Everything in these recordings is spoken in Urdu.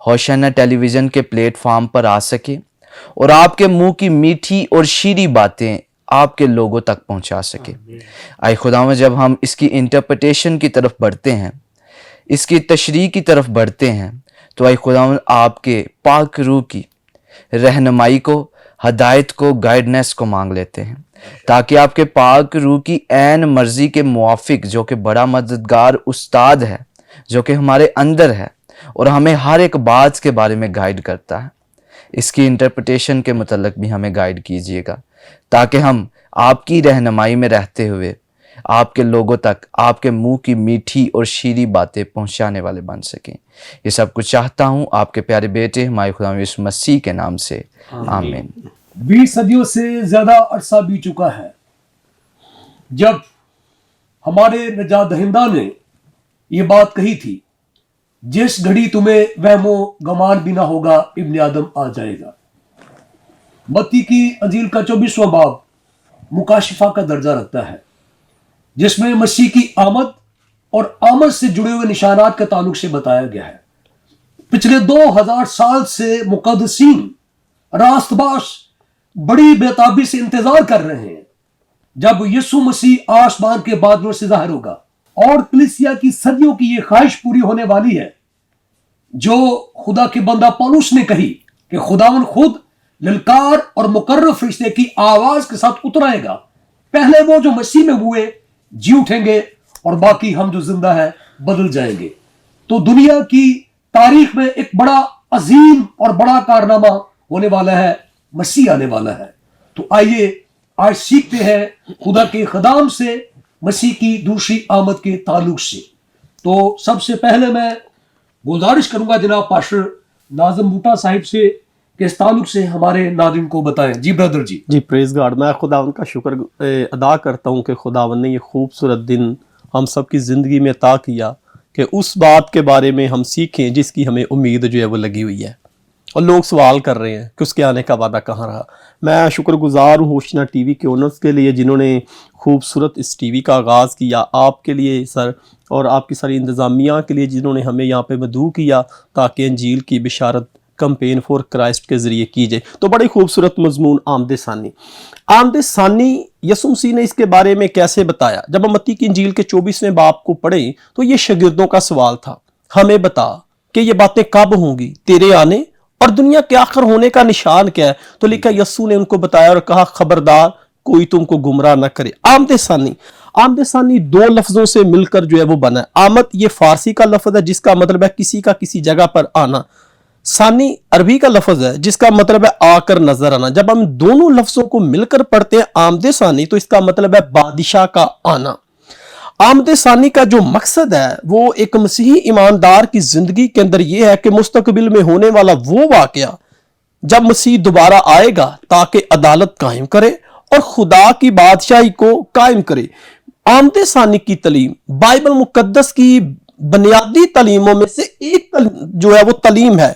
ہوشانہ ٹیلی ویژن کے پلیٹ فارم پر آ سکے اور آپ کے منہ کی میٹھی اور شیریں باتیں آپ کے لوگوں تک پہنچا سکے۔ آئے خداوند جب ہم اس کی انٹرپریٹیشن کی طرف بڑھتے ہیں، اس کی تشریح کی طرف بڑھتے ہیں، تو آئے خداوند آپ کے پاک روح کی رہنمائی کو، ہدایت کو، گائیڈنس کو مانگ لیتے ہیں، تاکہ آپ کے پاک روح کی عین مرضی کے موافق، جو کہ بڑا مددگار استاد ہے، جو کہ ہمارے اندر ہے اور ہمیں ہر ایک بات کے بارے میں گائیڈ کرتا ہے، اس کی انٹرپریٹیشن کے متعلق بھی ہمیں گائیڈ کیجیے گا، تاکہ ہم آپ کی رہنمائی میں رہتے ہوئے آپ کے لوگوں تک آپ کے منہ کی میٹھی اور شیریں باتیں پہنچانے والے بن سکیں۔ یہ سب کچھ چاہتا ہوں آپ کے پیارے بیٹے ہمارے خدا یسوع مسیح کے نام سے، آمین۔ 20 صدیوں سے زیادہ عرصہ بیت چکا ہے جب ہمارے نجات دہندہ نے یہ بات کہی تھی، جس گھڑی تمہیں وہم و گمان بھی نہ ہوگا ابن آدم آ جائے گا۔ متی کی انجیل کا 24واں باب مکاشفہ کا درجہ رکھتا ہے، جس میں مسیح کی آمد اور آمد سے جڑے ہوئے نشانات کا تعلق سے بتایا گیا ہے۔ پچھلے 2000 سال سے مقدسین راست باش بڑی بےتابی سے انتظار کر رہے ہیں جب یسوع مسیح آسمان کے بادلوں سے ظاہر ہوگا، اور کلیسیا کی صدیوں کی یہ خواہش پوری ہونے والی ہے جو خدا کے بندہ پولس نے کہی کہ خداوند خود للکار اور مقرر فرشتے کی آواز کے ساتھ اترائے گا، پہلے وہ جو مسیح میں ہوئے جی اٹھیں گے اور باقی ہم جو زندہ ہیں بدل جائیں گے۔ تو دنیا کی تاریخ میں ایک بڑا عظیم اور بڑا کارنامہ ہونے والا ہے، مسیح آنے والا ہے۔ تو آئیے آج سیکھتے ہیں خدا کے خدام سے مسیح کی دوسری آمد کے تعلق سے۔ تو سب سے پہلے میں گزارش کروں گا جناب پاسٹر ناظم بوٹا صاحب سے کہ اس تعلق سے ہمارے ناظرین کو بتائیں۔ جی بردر جی۔ جی پریز گاڈ، میں خداوند کا شکر ادا کرتا ہوں کہ خداوند نے یہ خوبصورت دن ہم سب کی زندگی میں عطا کیا کہ اس بات کے بارے میں ہم سیکھیں جس کی ہمیں امید جو ہے وہ لگی ہوئی ہے، اور لوگ سوال کر رہے ہیں کہ اس کے آنے کا وعدہ کہاں رہا۔ میں شکر گزار ہوں ہوشنا ٹی وی کے اونرز کے لیے جنہوں نے خوبصورت اس ٹی وی کا آغاز کیا، آپ کے لیے سر اور آپ کی ساری انتظامیہ کے لیے جنہوں نے ہمیں یہاں پہ مدعو کیا تاکہ انجیل کی بشارت کمپین فور کرائسٹ کے ذریعے کی جائے۔ تو بڑی خوبصورت مضمون آمد ثانی۔ آمد ثانی یسوع مسیح نے اس کے بارے میں کیسے بتایا؟ جب ہم متی کی انجیل کے 24ویں باب کو پڑھیں تو یہ شاگردوں کا سوال تھا، ہمیں بتا کہ یہ باتیں کب ہوں گی، تیرے آنے اور دنیا کے آخر ہونے کا نشان کیا ہے؟ تو لکھا یسوع نے ان کو بتایا اور کہا خبردار کوئی تم کو گمراہ نہ کرے۔ آمد ثانی، آمد ثانی دو لفظوں سے مل کر جو ہے وہ بنا ہے۔ آمد یہ فارسی کا لفظ ہے جس کا مطلب ہے کسی کا کسی جگہ پر آنا، ثانی عربی کا لفظ ہے جس کا مطلب ہے آ کر نظر آنا۔ جب ہم دونوں لفظوں کو مل کر پڑھتے ہیں آمد ثانی تو اس کا مطلب ہے بادشاہ کا آنا۔ آمد ثانی کا جو مقصد ہے وہ ایک مسیحی ایماندار کی زندگی کے اندر یہ ہے کہ مستقبل میں ہونے والا وہ واقعہ جب مسیح دوبارہ آئے گا تاکہ عدالت قائم کرے اور خدا کی بادشاہی کو قائم کرے۔ آمد ثانی کی تعلیم بائبل مقدس کی بنیادی تعلیموں میں سے ایک جو ہے وہ تعلیم ہے۔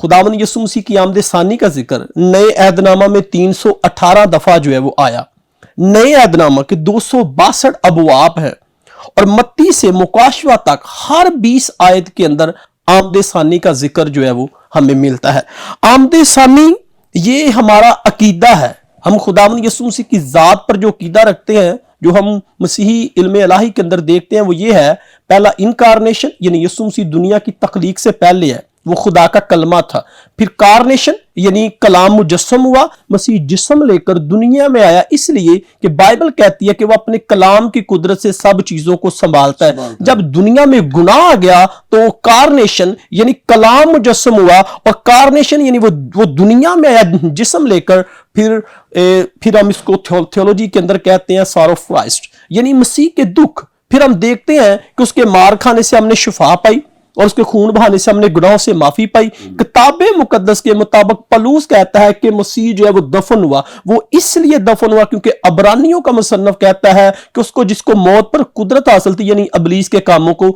خداوند یسوع مسیح کی آمد ثانی کا ذکر نئے عہد نامہ میں 318 دفعہ جو ہے وہ آیا۔ نئے عہد نامہ کے 262 ابواب ہیں اور متی سے مکاشفہ تک ہر 20 آیت کے اندر آمد ثانی کا ذکر جو ہے وہ ہمیں ملتا ہے۔ آمد ثانی یہ ہمارا عقیدہ ہے۔ ہم خداوند یسوع مسیح کی ذات پر جو عقیدہ رکھتے ہیں، جو ہم مسیحی علم الہی کے اندر دیکھتے ہیں، وہ یہ ہے، پہلا انکارنیشن یعنی یسوع مسیح دنیا کی تخلیق سے پہلے ہے، وہ خدا کا کلمہ تھا۔ پھر کارنیشن یعنی کلام مجسم ہوا، مسیح جسم لے کر دنیا میں آیا، اس لیے کہ بائبل کہتی ہے کہ وہ اپنے کلام کی قدرت سے سب چیزوں کو سنبھالتا ہے۔ جب دنیا میں گناہ آ گیا تو کارنیشن یعنی کلام مجسم ہوا، اور کارنیشن یعنی وہ دنیا میں آیا جسم لے کر۔ پھر ہم اس کو تھیولوجی کے اندر کہتے ہیں سار آف کرائسٹ، یعنی مسیح کے دکھ۔ پھر ہم دیکھتے ہیں کہ اس کے مار کھانے سے ہم نے شفا پائی اور اس کے خون بہانے سے ہم نے گناہوں سے معافی پائی۔ کتاب مقدس کے مطابق پولس کہتا ہے کہ مسیح جو ہے وہ دفن ہوا، وہ اس لیے دفن ہوا کیونکہ عبرانیوں کا مصنف کہتا ہے کہ اس کو جس کو موت پر قدرت حاصل تھی یعنی ابلیس کے کاموں کو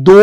2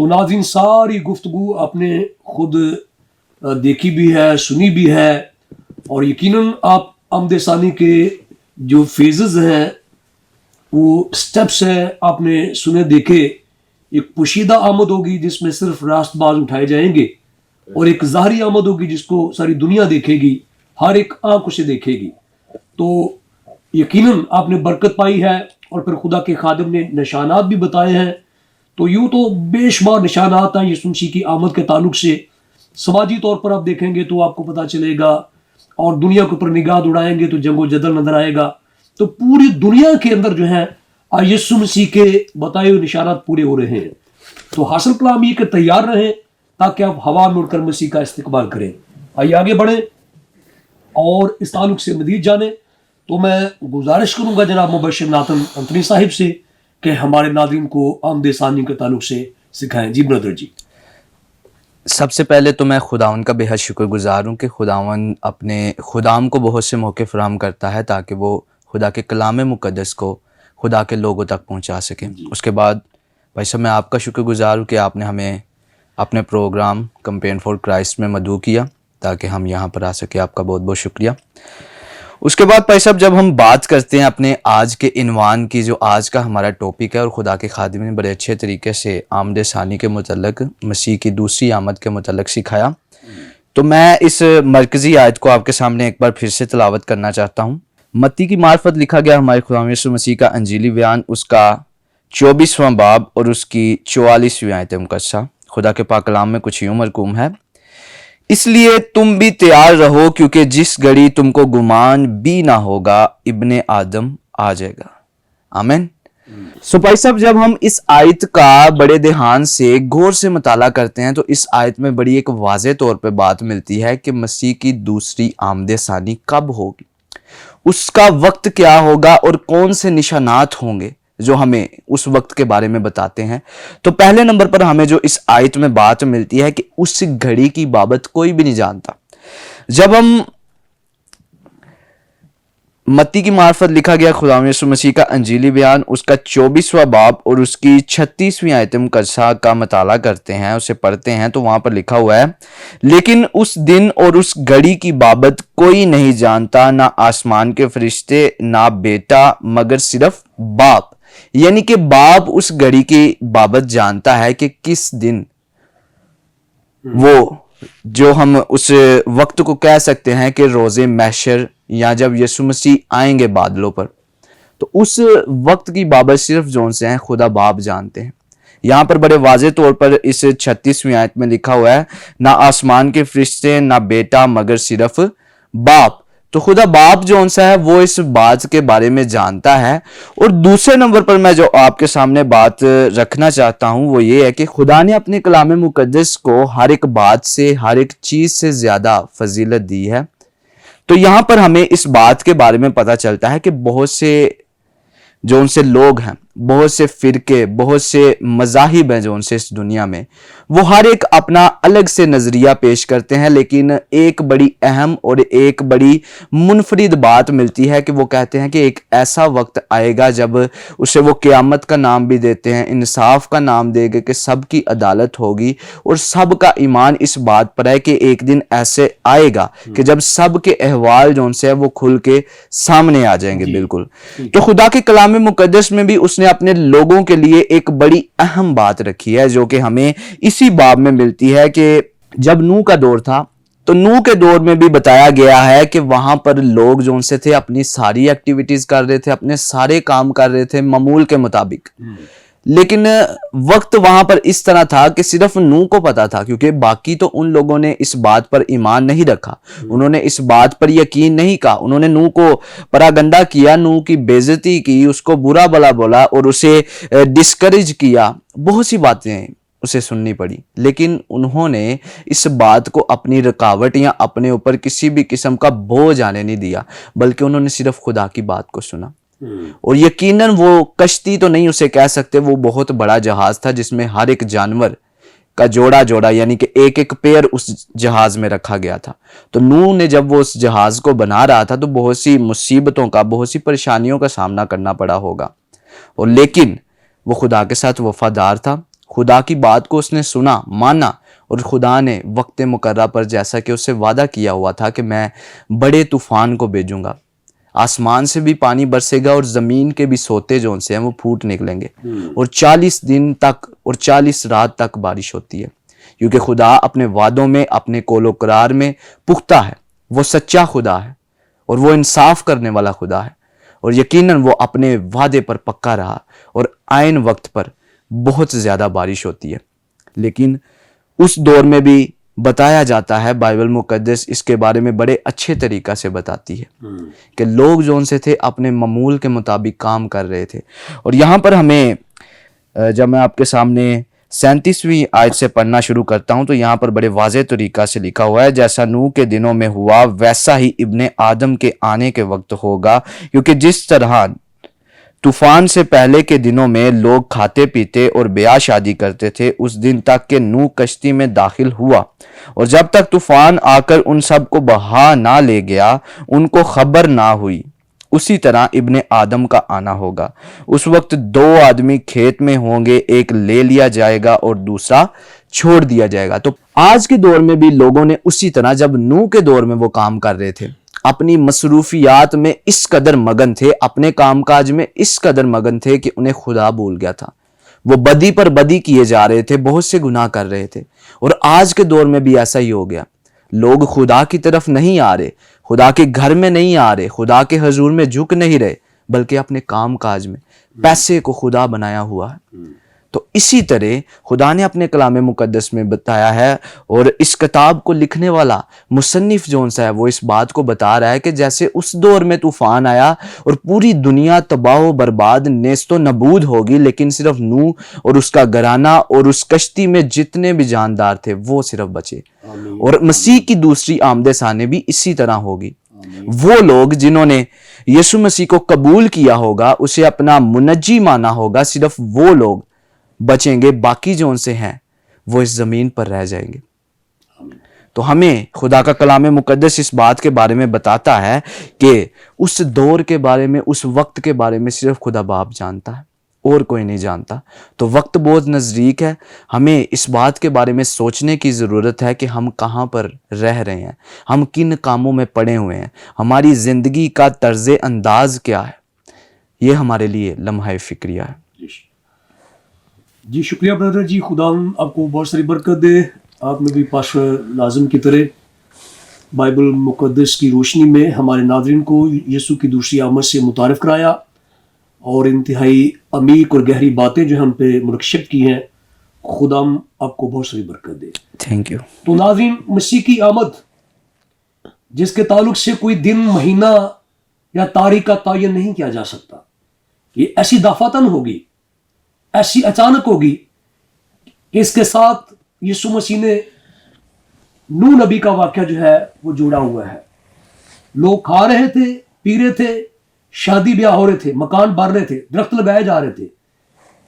تو ناظرین ساری گفتگو آپ نے خود دیکھی بھی ہے، سنی بھی ہے، اور یقیناً آپ آمد ثانی کے جو فیزز ہیں، وہ سٹیپس ہیں، آپ نے سنے دیکھے. ایک پوشیدہ آمد ہوگی جس میں صرف راست باز اٹھائے جائیں گے، اور ایک ظاہری آمد ہوگی جس کو ساری دنیا دیکھے گی، ہر ایک آنکھ اسے دیکھے گی. تو یقیناً آپ نے برکت پائی ہے، اور پھر خدا کے خادم نے نشانات بھی بتائے ہیں. تو یوں تو بے شمار نشانات ہیں یسوع مسیح کی آمد کے تعلق سے. سماجی طور پر آپ دیکھیں گے تو آپ کو پتہ چلے گا، اور دنیا کے اوپر نگاہ اڑائیں گے تو جنگ و جدل نظر آئے گا. تو پوری دنیا کے اندر جو ہے یسوع مسیح کے بتائے ہوئے نشانات پورے ہو رہے ہیں. تو حاصل کلام یہ کہ تیار رہیں تاکہ آپ ہوا میں اڑ کر مسیح کا استقبال کریں. آئیے آگے بڑھیں اور اس تعلق سے مزید جانیں. تو میں گزارش کروں گا جناب مبشر ناتن انتنی صاحب سے کہ ہمارے ناظرین کو آمد ثانی کے تعلق سے سکھائیں. جی بردر جی. سب سے پہلے تو میں خداوند کا بے حد شکر گزار ہوں کہ خداوند اپنے خدام کو بہت سے موقع فراہم کرتا ہے تاکہ وہ خدا کے کلام مقدس کو خدا کے لوگوں تک پہنچا سکیں. اس کے بعد بھائی صاحب میں آپ کا شکر گزار ہوں کہ آپ نے ہمیں اپنے پروگرام کمپین فار کرائسٹ میں مدعو کیا تاکہ ہم یہاں پر آ سکیں. آپ کا بہت بہت شکریہ. اس کے بعد بھائی صاحب جب ہم بات کرتے ہیں اپنے آج کے عنوان کی، جو آج کا ہمارا ٹاپک ہے، اور خدا کے خادم نے بڑے اچھے طریقے سے آمد ثانی کے متعلق، مسیح کی دوسری آمد کے متعلق سکھایا، تو میں اس مرکزی آیت کو آپ کے سامنے ایک بار پھر سے تلاوت کرنا چاہتا ہوں. متی کی معرفت لکھا گیا ہمارے خدا یسوع مسیح کا انجیلی بیان، اس کا 24واں باب اور اس کی 44ویں آیت مقدسہ. خدا کے پاک کلام میں کچھ یوں مرقوم ہے: اس لیے تم بھی تیار رہو، کیونکہ جس گھڑی تم کو گمان بھی نہ ہوگا ابن آدم آ جائے گا. آمین. سو بھائی صاحب جب ہم اس آیت کا بڑے دھیان سے غور سے مطالعہ کرتے ہیں تو اس آیت میں بڑی ایک واضح طور پہ بات ملتی ہے کہ مسیح کی دوسری آمد ثانی کب ہوگی، اس کا وقت کیا ہوگا، اور کون سے نشانات ہوں گے جو ہمیں اس وقت کے بارے میں بتاتے ہیں. تو پہلے نمبر پر ہمیں جو اس آیت میں بات ملتی ہے کہ اس گھڑی کی بابت کوئی بھی نہیں جانتا. جب ہم متی کی معرفت لکھا گیا خدا یسوع مسیح کا انجیلی بیان، اس کا 24واں باب اور اس کی 36ویں آیت مقدسہ کا مطالعہ کرتے ہیں، اسے پڑھتے ہیں، تو وہاں پر لکھا ہوا ہے: لیکن اس دن اور اس گھڑی کی بابت کوئی نہیں جانتا، نہ آسمان کے فرشتے، نہ بیٹا، مگر صرف باپ. یعنی کہ باپ اس گھڑی کی بابت جانتا ہے کہ کس دن، وہ جو ہم اس وقت کو کہہ سکتے ہیں کہ روز محشر، یا جب یسوع مسیح آئیں گے بادلوں پر، تو اس وقت کی بابت صرف جون سے ہیں خدا باپ جانتے ہیں. یہاں پر بڑے واضح طور پر اس 36ویں آیت میں لکھا ہوا ہے: نہ آسمان کے فرشتے، نہ بیٹا، مگر صرف باپ. تو خدا باپ جون سا ہے وہ اس بات کے بارے میں جانتا ہے. اور دوسرے نمبر پر میں جو آپ کے سامنے بات رکھنا چاہتا ہوں وہ یہ ہے کہ خدا نے اپنے کلام مقدس کو ہر ایک بات سے، ہر ایک چیز سے زیادہ فضیلت دی ہے. تو یہاں پر ہمیں اس بات کے بارے میں پتہ چلتا ہے کہ بہت سے جو ان سے لوگ ہیں، بہت سے فرقے، بہت سے مذاہب ہیں جو ان سے اس دنیا میں، وہ ہر ایک اپنا الگ سے نظریہ پیش کرتے ہیں، لیکن ایک بڑی اہم اور ایک بڑی منفرد بات ملتی ہے کہ وہ کہتے ہیں کہ ایک ایسا وقت آئے گا جب اسے وہ قیامت کا نام بھی دیتے ہیں، انصاف کا نام دے گا، کہ سب کی عدالت ہوگی، اور سب کا ایمان اس بات پر ہے کہ ایک دن ایسے آئے گا کہ جب سب کے احوال جو ان سے ہے وہ کھل کے سامنے آ جائیں گے. بالکل. تو خدا کے کلام مقدس میں بھی اس نے اپنے لوگوں کے لیے ایک بڑی اہم بات رکھی ہے جو کہ ہمیں اسی باب میں ملتی ہے کہ جب نوح کا دور تھا تو نوح کے دور میں بھی بتایا گیا ہے کہ وہاں پر لوگ جو ان سے تھے اپنی ساری ایکٹیویٹیز کر رہے تھے، اپنے سارے کام کر رہے تھے معمول کے مطابق، لیکن وقت وہاں پر اس طرح تھا کہ صرف نوح کو پتا تھا، کیونکہ باقی تو ان لوگوں نے اس بات پر ایمان نہیں رکھا، انہوں نے اس بات پر یقین نہیں کہا، انہوں نے نوح کو پراگندہ کیا، نوح کی بے عزتی کی، اس کو برا بلا بولا اور اسے ڈسکریج کیا، بہت سی باتیں اسے سننی پڑی، لیکن انہوں نے اس بات کو اپنی رکاوٹ یا اپنے اوپر کسی بھی قسم کا بوجھ آنے نہیں دیا، بلکہ انہوں نے صرف خدا کی بات کو سنا. اور یقیناً وہ کشتی تو نہیں اسے کہہ سکتے، وہ بہت بڑا جہاز تھا جس میں ہر ایک جانور کا جوڑا جوڑا یعنی کہ ایک ایک پیر اس جہاز میں رکھا گیا تھا. تو نوح نے جب وہ اس جہاز کو بنا رہا تھا تو بہت سی مصیبتوں کا، بہت سی پریشانیوں کا سامنا کرنا پڑا ہوگا، اور لیکن وہ خدا کے ساتھ وفادار تھا، خدا کی بات کو اس نے سنا، مانا، اور خدا نے وقت مقررہ پر جیسا کہ اس سے وعدہ کیا ہوا تھا کہ میں بڑے طوفان کو بھیجوں گا، آسمان سے بھی پانی برسے گا اور زمین کے بھی سوتے جو ان سے ہیں وہ پھوٹ نکلیں گے، اور 40 دن تک اور 40 رات تک بارش ہوتی ہے، کیونکہ خدا اپنے وعدوں میں، اپنے قول و قرار میں پختہ ہے، وہ سچا خدا ہے اور وہ انصاف کرنے والا خدا ہے، اور یقیناً وہ اپنے وعدے پر پکا رہا اور عین وقت پر بہت زیادہ بارش ہوتی ہے۔ لیکن اس دور میں بھی بتایا جاتا ہے، بائبل مقدس اس کے بارے میں بڑے اچھے طریقہ سے بتاتی ہے کہ لوگ جو ان سے تھے اپنے معمول کے مطابق کام کر رہے تھے۔ اور یہاں پر ہمیں جب میں آپ کے سامنے 37ویں آیت سے پڑھنا شروع کرتا ہوں تو یہاں پر بڑے واضح طریقہ سے لکھا ہوا ہے، جیسا نوح کے دنوں میں ہوا ویسا ہی ابن آدم کے آنے کے وقت ہوگا، کیونکہ جس طرح طوفان سے پہلے کے دنوں میں لوگ کھاتے پیتے اور بیاہ شادی کرتے تھے، اس دن تک کہ نوح کشتی میں داخل ہوا، اور جب تک طوفان آ کر ان سب کو بہا نہ لے گیا ان کو خبر نہ ہوئی، اسی طرح ابن آدم کا آنا ہوگا۔ اس وقت 2 آدمی کھیت میں ہوں گے، ایک لے لیا جائے گا اور دوسرا چھوڑ دیا جائے گا۔ تو آج کے دور میں بھی لوگوں نے اسی طرح، جب نوح کے دور میں وہ کام کر رہے تھے، اپنی مصروفیات میں اس قدر مگن تھے، اپنے کام کاج میں اس قدر مگن تھے کہ انہیں خدا بھول گیا تھا، وہ بدی پر بدی کیے جا رہے تھے، بہت سے گناہ کر رہے تھے۔ اور آج کے دور میں بھی ایسا ہی ہو گیا، لوگ خدا کی طرف نہیں آ رہے، خدا کے گھر میں نہیں آ رہے، خدا کے حضور میں جھک نہیں رہے، بلکہ اپنے کام کاج میں پیسے کو خدا بنایا ہوا ہے۔ تو اسی طرح خدا نے اپنے کلام مقدس میں بتایا ہے، اور اس کتاب کو لکھنے والا مصنف جون سا ہے وہ اس بات کو بتا رہا ہے کہ جیسے اس دور میں طوفان آیا اور پوری دنیا تباہ و برباد نیست و نبود ہوگی، لیکن صرف نوح اور اس کا گھرانہ اور اس کشتی میں جتنے بھی جاندار تھے وہ صرف بچے، اور مسیح کی دوسری آمد ثانی بھی اسی طرح ہوگی۔ وہ لوگ جنہوں نے یسوع مسیح کو قبول کیا ہوگا، اسے اپنا منجی مانا ہوگا، صرف وہ لوگ بچیں گے، باقی جو ان سے ہیں وہ اس زمین پر رہ جائیں گے۔ تو ہمیں خدا کا کلام مقدس اس بات کے بارے میں بتاتا ہے کہ اس دور کے بارے میں، اس وقت کے بارے میں صرف خدا باپ جانتا ہے اور کوئی نہیں جانتا۔ تو وقت بہت نزدیک ہے، ہمیں اس بات کے بارے میں سوچنے کی ضرورت ہے کہ ہم کہاں پر رہ رہے ہیں، ہم کن کاموں میں پڑے ہوئے ہیں، ہماری زندگی کا طرز انداز کیا ہے۔ یہ ہمارے لیے لمحہ فکریہ ہے۔ جی شکریہ برادر جی، خدا آپ کو بہت ساری برکت دے۔ آپ نے بھی پاسٹر ناظم کی طرح بائبل مقدس کی روشنی میں ہمارے ناظرین کو یسوع کی دوسری آمد سے متعارف کرایا، اور انتہائی عمیق اور گہری باتیں جو ہم پہ منکشف کی ہیں۔ خدا آپ کو بہت ساری برکت دے۔ Thank you. تو ناظرین، مسیح کی آمد جس کے تعلق سے کوئی دن، مہینہ یا تاریخ کا تعین نہیں کیا جا سکتا، یہ ایسی دفعتاً ہوگی، ایسی اچانک ہوگی کہ اس کے ساتھ یسوع مسیح نے نوح نبی کا واقعہ جو ہے وہ جوڑا ہوا ہے۔ لوگ کھا رہے تھے، پی رہے تھے، شادی بیاہ ہو رہے تھے، مکان بن رہے تھے، درخت لگائے جا رہے تھے۔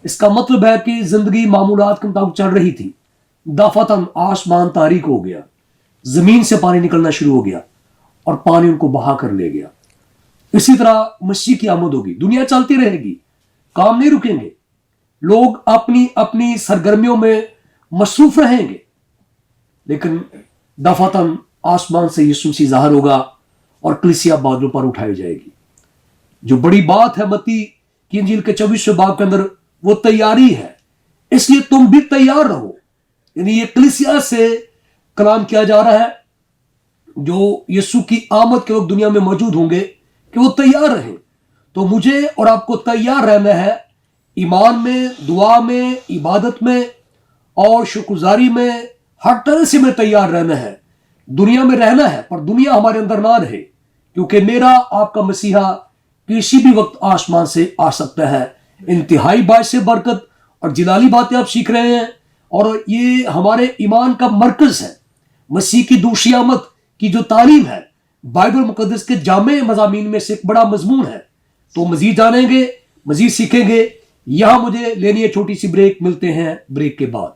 اس کا مطلب ہے کہ زندگی معمولات کے مطابق چل رہی تھی۔ دفعتاً آسمان تاریک ہو گیا، زمین سے پانی نکلنا شروع ہو گیا اور پانی ان کو بہا کر لے گیا۔ اسی طرح مسیح کی آمد ہوگی، دنیا چلتی رہے گی، کام نہیں رکیں گے، لوگ اپنی اپنی سرگرمیوں میں مصروف رہیں گے، لیکن دفعتاً آسمان سے یسوع مسیح ظاہر ہوگا اور کلیسیا بادلوں پر اٹھائی جائے گی۔ جو بڑی بات ہے متی کی انجیل کے 24 باب کے اندر، وہ تیاری ہے، اس لیے تم بھی تیار رہو۔ یعنی یہ کلیسیا سے کلام کیا جا رہا ہے جو یسوع کی آمد کے وقت دنیا میں موجود ہوں گے، کہ وہ تیار رہیں۔ تو مجھے اور آپ کو تیار رہنا ہے، ایمان میں، دعا میں، عبادت میں اور شکرگزاری میں، ہر طرح سے میں تیار رہنا ہے۔ دنیا میں رہنا ہے پر دنیا ہمارے اندر نہ رہے، کیونکہ میرا آپ کا مسیحا کسی بھی وقت آسمان سے آ سکتا ہے۔ انتہائی باعث برکت اور جلالی باتیں آپ سیکھ رہے ہیں، اور یہ ہمارے ایمان کا مرکز ہے۔ مسیح کی دوسری آمد کی جو تعلیم ہے بائبل مقدس کے جامع مضامین میں سے ایک بڑا مضمون ہے۔ تو مزید جانیں گے، مزید سیکھیں گے۔ یہاں مجھے لینی ہے چھوٹی سی بریک، ملتے ہیں بریک کے بعد۔